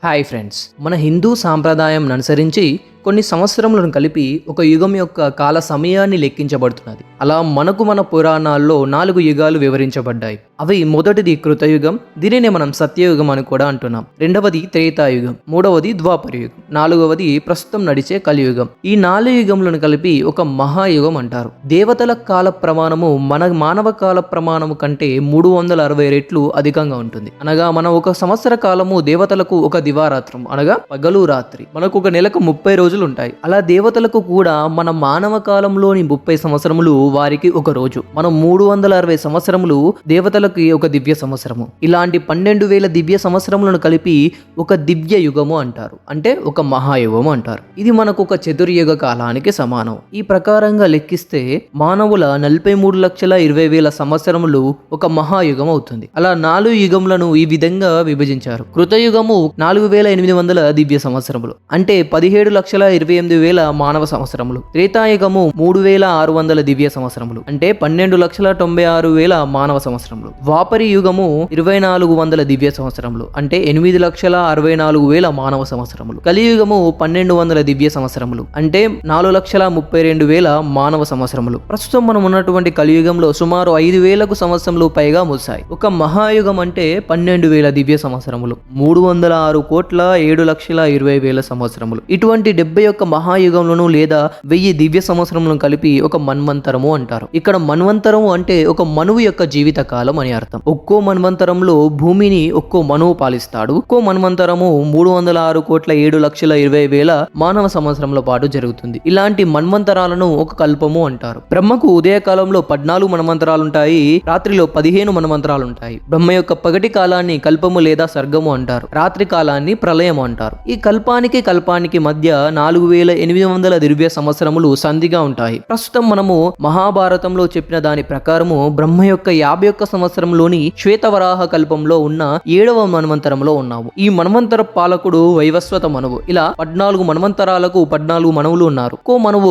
Hi friends, మన హిందూ సాంప్రదాయం అనుసరించి కొన్ని సంవత్సరములను కలిపి ఒక యుగం యొక్క కాల సమయాన్ని లెక్కించబడుతున్నది. అలా మన పురాణాల్లో 4 యుగాలు వివరించబడ్డాయి. అవి మొదటిది కృతయుగం, దీనినే మనం సత్యయుగం అని కూడా అంటున్నాం. రెండవది త్రేతాయుగం, మూడవది ద్వాపరయుగం, నాలుగవది ప్రస్తుతం నడిచే కలియుగం. ఈ 4 యుగములను కలిపి ఒక మహాయుగం అంటారు. దేవతల కాల ప్రమాణము మన మానవ కాల ప్రమాణము కంటే 360 రెట్లు అధికంగా ఉంటుంది. అనగా మనం ఒక సంవత్సర కాలము దేవతలకు ఒక దివారాత్రం అనగా పగలు రాత్రి, మనకు ఒక నెలకు 30 రోజులు ఉంటాయి. అలా దేవతలకు కూడా మన మానవ కాలంలోని 30 సంవత్సరములు వారికి ఒక రోజు. మనం 360 సంవత్సరములు దేవతలకి ఒక దివ్య సంవత్సరము. ఇలాంటి 12,000 దివ్య సంవత్సరములను కలిపి ఒక దివ్య యుగము అంటారు, అంటే ఒక మహాయుగము అంటారు. ఇది మనకు ఒక చతుర్యుగ కాలానికి సమానం. ఈ ప్రకారంగా లెక్కిస్తే మానవుల 43,20,000 సంవత్సరములు ఒక మహాయుగం అవుతుంది. అలా 4 యుగములను ఈ విధంగా విభజించారు. కృతయుగము 4,800 దివ్య సంవత్సరములు, అంటే 17,28,000 మానవ సంవత్సరములు. త్రేతాయుగము 3,600 దివ్య సంవత్సరములు, అంటే 12,96,000 మానవ సంవత్సరములు. ద్వాపరి యుగము 2,400 దివ్య సంవత్సరములు, అంటే 8,64,000 మానవ సంవత్సరములు. కలియుగము 1,200 దివ్య సంవత్సరములు, అంటే 4,32,000 మానవ సంవత్సరములు. ప్రస్తుతం మనం ఉన్నటువంటి కలియుగంలో సుమారు 5,000 సంవత్సరములు పైగా ముగిశాయి. ఒక మహాయుగం అంటే 12,000 దివ్య సంవత్సరములు, 306,7,20,000 సంవత్సరములు. ఇటువంటి 71 మహాయుగములను లేదా 1000 దివ్య సంవత్సరములను కలిపి ఒక మన్వంతరము అంటారు. ఇక్కడ మన్వంతరము అంటే ఒక మనువు యొక్క జీవిత కాలం అని అర్థం. ఒక్కో మన్వంతరంలో భూమిని ఒక్కో మనువు పాలిస్తాడు. ఒక్కో మన్వంతరము 306,7,20,000 మానవ సంవత్సరముల పాటు జరుగుతుంది. ఇలాంటి మన్వంతరాలను ఒక కల్పము అంటారు. బ్రహ్మకు ఉదయకాలంలో 14 మన్వంతరాలుంటాయి, రాత్రిలో 15 మన్వంతరాలుంటాయి. బ్రహ్మ యొక్క పగటి కాలాన్ని కల్పము లేదా సర్గము అంటారు, రాత్రి కాలాన్ని ప్రళయము అంటారు. ఈ కల్పానికి మధ్య 4,800 దివ్య సంవత్సరములు సంధిగా ఉంటాయి. ప్రస్తుతం మనము మహాభారతంలో చెప్పిన దాని ప్రకారము బ్రహ్మ యొక్క 51 సంవత్సరంలోని శ్వేతవరాహ కల్పంలో ఉన్న 7వ మన్వంతరంలో ఉన్నాము. ఈ మన్వంతర పాలకుడు వైవస్వత మనువు. ఇలా 14 మన్వంతరాలకు 14 మనువులు ఉన్నారు.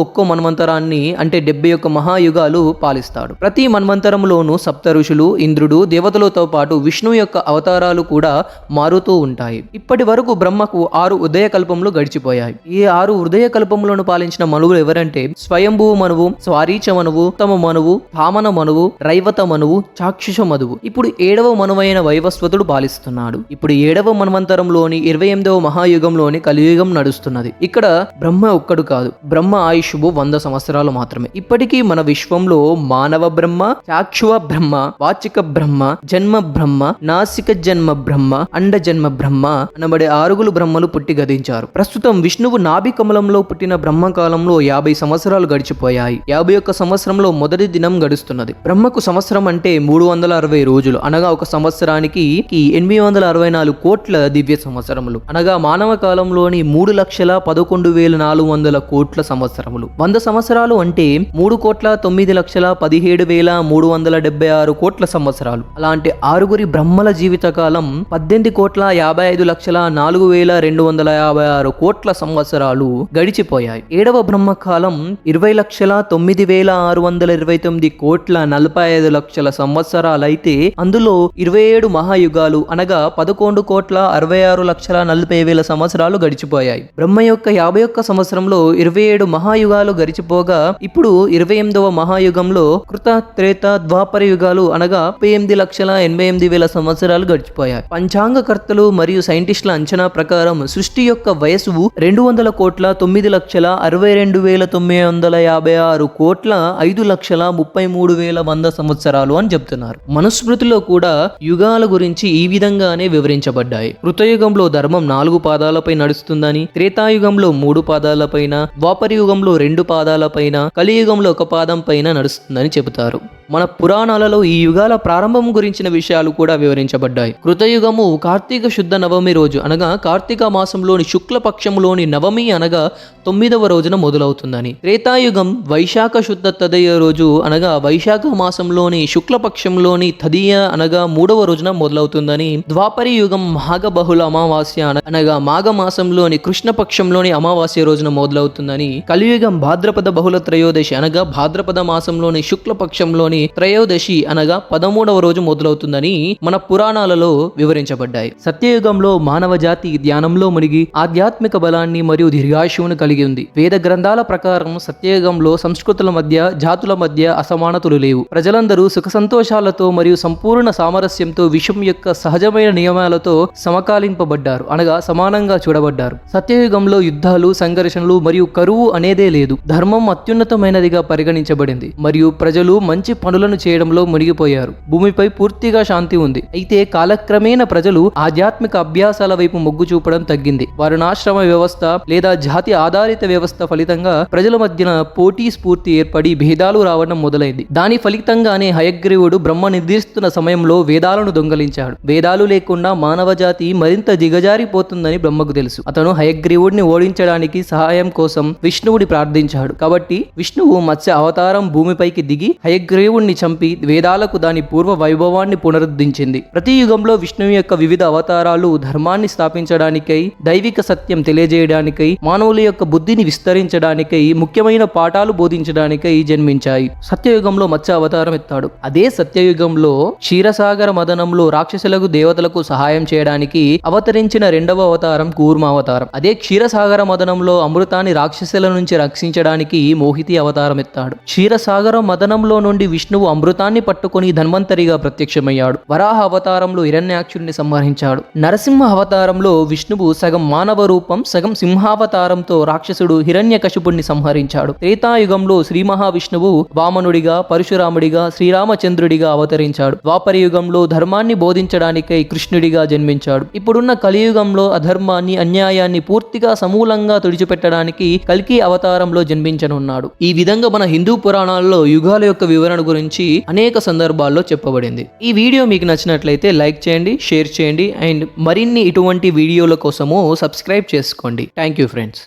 ఒక్కో మన్వంతరాన్ని అంటే 71 మహాయుగాలు పాలిస్తాడు. ప్రతి మన్వంతరంలోనూ సప్త ఋషులు, ఇంద్రుడు, దేవతలతో పాటు విష్ణువు యొక్క అవతారాలు కూడా మారుతూ ఉంటాయి. ఇప్పటి వరకు బ్రహ్మకు 6 ఉదయ కల్పములు గడిచిపోయాయి. ఈ 6 హృదయ కల్పములను పాలించిన మనువులు ఎవరంటే స్వయంభువ మనువు, స్వారీచ మనువు, తమ మనువు, తామన మనువు, రైవత మనువు, చాక్షుష మనువు. ఇప్పుడు 7వ మనువైన వైవస్వతుడు పాలిస్తున్నాడు. ఇప్పుడు 7వ మన్వంతరంలోని 28వ మహాయుగంలోని కలియుగం నడుస్తున్నది. ఇక్కడ బ్రహ్మ ఒక్కడు కాదు, బ్రహ్మ ఆయుష్షు 100 సంవత్సరాలు మాత్రమే. ఇప్పటికీ మన విశ్వంలో మానవ బ్రహ్మ, చాక్షువ బ్రహ్మ, వాచిక బ్రహ్మ, జన్మ బ్రహ్మ, నాసిక జన్మ బ్రహ్మ, అండ జన్మ బ్రహ్మ అనబడే 6 బ్రహ్మలు పుట్టి గదించారు. ప్రస్తుతం విష్ణువు నాభి కమలంలో పుట్టిన బ్రహ్మకాలంలో 50 సంవత్సరాలు గడిచిపోయాయి. 51 సంవత్సరంలో మొదటి దినం గడుస్తున్నది. బ్రహ్మకు సంవత్సరం అంటే 360 రోజులు, అనగా ఒక సంవత్సరానికి 864 కోట్ల దివ్య సంవత్సరములు, అనగా మానవ కాలంలోని 3,11,400 కోట్ల సంవత్సరములు. 100 సంవత్సరాలు అంటే 3,9,17,376 కోట్ల సంవత్సరాలు. అలాంటి 6 బ్రహ్మల జీవిత కాలం 18,55,04,256 కోట్ల సంవత్సరాలు గడిచిపోయాయి. 7వ బ్రహ్మకాలం 20,09,629 కోట్ల 45 లక్షల సంవత్సరాలైతే అందులో 27 మహాయుగాలు అనగా 11,66,40,40,000 సంవత్సరాలు గడిచిపోయాయి. బ్రహ్మ యొక్క 51 సంవత్సరంలో 27 మహాయుగాలు గడిచిపోగా ఇప్పుడు 28వ మహాయుగంలో కృత, త్రేత, ద్వాపర యుగాలు అనగా 38,88,000 సంవత్సరాలు గడిచిపోయాయి. పంచాంగకర్తలు మరియు సైంటిస్టుల అంచనా ప్రకారం సృష్టి యొక్క వయసు 200,962,956 కోట్ల 5,33,100 సంవత్సరాలు అని చెప్తున్నారు. మనుస్మృతిలో కూడా యుగాల గురించి ఈ విధంగానే వివరించబడ్డాయి. కృతయుగంలో ధర్మం 4 పాదాలపై నడుస్తుందని, త్రేతాయుగంలో 3 పాదాలపైన, ద్వాపర యుగంలో 2 పాదాలపైన, కలియుగంలో 1 పాదం పైన నడుస్తుందని చెబుతారు. మన పురాణాలలో ఈ యుగాల ప్రారంభం గురించిన విషయాలు కూడా వివరించబడ్డాయి. కృతయుగము కార్తీక శుద్ధ నవమి రోజు అనగా కార్తీక మాసంలోని శుక్లపక్షంలోని నవమి అనగా 9వ రోజున మొదలవుతుందని. త్రేతాయుగం వైశాఖ శుద్ధ తదియ రోజు అనగా వైశాఖ మాసంలోని శుక్లపక్షంలోని తదియ అనగా 3వ రోజున మొదలవుతుందని. ద్వాపరి యుగం మాఘ బహుళ అమావాస్య అనగా మాఘ మాసంలోని కృష్ణపక్షంలోని అమావాస్య రోజున మొదలవుతుందని. కలియుగం భాద్రపద బహుళ త్రయోదశి అనగా భాద్రపద మాసంలోని శుక్లపక్షంలోని త్రయోదశి అనగా 13వ రోజు మొదలవుతుందని మన పురాణాలలో వివరించబడ్డాయి. సత్యయుగంలో మానవ జాతి ధ్యానంలో మునిగి ఆధ్యాత్మిక బలాన్ని మరియు దీర్ఘాయువును కలిగి ఉంది. వేద గ్రంథాల ప్రకారం సత్యయుగంలో సంస్కృతుల మధ్య జాతుల మధ్య అసమానతలు లేవు. ప్రజలందరూ సుఖ సంతోషాలతో మరియు సంపూర్ణ సామరస్యంతో విశ్వం యొక్క సహజమైన నియమాలతో సమకాలింపబడ్డారు అనగా సమానంగా చూడబడ్డారు. సత్యయుగంలో యుద్ధాలు, సంఘర్షణలు మరియు కరువు అనేదే లేదు. ధర్మం అత్యున్నతమైనదిగా పరిగణించబడింది మరియు ప్రజలు మంచి పనులను చేయడంలో మునిగిపోయారు. భూమిపై పూర్తిగా శాంతి ఉంది. అయితే కాలక్రమేణా ప్రజలు ఆధ్యాత్మిక అభ్యాసాల వైపు మొగ్గు చూపడం తగ్గింది. వర్ణాశ్రమ వ్యవస్థ లేదా జాతి ఆధారిత వ్యవస్థ ఫలితంగా ప్రజల మధ్యన పోటీ స్ఫూర్తి ఏర్పడి భేదాలు రావడం మొదలైంది. దాని ఫలితంగానే హయగ్రీవుడు బ్రహ్మ నిర్దేశిస్తున్న సమయంలో వేదాలను దొంగలించాడు. వేదాలు లేకుండా మానవ జాతి మరింత దిగజారిపోతుందని బ్రహ్మకు తెలుసు. అతను హయగ్రీవుడిని ఓడించడానికి సహాయం కోసం విష్ణువుడి ప్రార్థించాడు. కాబట్టి విష్ణువు మత్స్య అవతారం భూమిపైకి దిగి హయగ్రీవుడిని చంపి వేదాలకు దాని పూర్వ వైభవాన్ని పునరుద్ధరించింది. ప్రతి యుగంలో విష్ణువు యొక్క వివిధ అవతారాలు ధర్మాన్ని స్థాపించడానికై, దైవిక సత్యం తెలియజేయడానికై, మానవుల యొక్క బుద్ధిని విస్తరించడానికై, ముఖ్యమైన పాఠాలు బోధించడానికై జన్మించాయి. సత్యయుగంలో మత్స్య అవతారం ఎత్తాడు. అదే సత్యయుగంలో క్షీరసాగర మదనంలో రాక్షసులకు దేవతలకు సహాయం చేయడానికి అవతరించిన 2వ అవతారం కూర్మ అవతారం. అదే క్షీరసాగర మదనంలో అమృతాన్ని రాక్షసుల నుంచి రక్షించడానికి మోహితి అవతారం ఎత్తాడు. క్షీరసాగర మదనంలో నుండి విష్ణువు అమృతాన్ని పట్టుకొని ధన్వంతరిగా ప్రత్యక్షమయ్యాడు. వరాహ అవతారంలో హిరణ్యాక్షుడిని సంహరించాడు. నరసింహ అవతారంలో విష్ణువు సగం మానవ రూపం, సగం సింహావతారంతో రాక్షసుడు హిరణ్యకశిపుణ్ణి సంహరించాడు. త్రేతాయుగంలో శ్రీ మహావిష్ణువు వామనుడిగా, పరశురాముడిగా, శ్రీరామచంద్రుడిగా అవతరించాడు. ద్వాపరి యుగంలో ధర్మాన్ని బోధించడానికై కృష్ణుడిగా జన్మించాడు. ఇప్పుడున్న కలియుగంలో అధర్మాన్ని, అన్యాయాన్ని పూర్తిగా సమూలంగా తుడిచిపెట్టడానికి కల్కి అవతారంలో జన్మించనున్నాడు. ఈ విధంగా మన హిందూ పురాణాల్లో యుగాల యొక్క వివరణ గురించి అనేక సందర్భాల్లో చెప్పబడింది. ఈ వీడియో మీకు నచ్చినట్లయితే లైక్ చేయండి, షేర్ చేయండి అండ్ మరిన్ని ఇటువంటి వీడియోల కోసము సబ్స్క్రైబ్ చేసుకోండి. Thank you friends.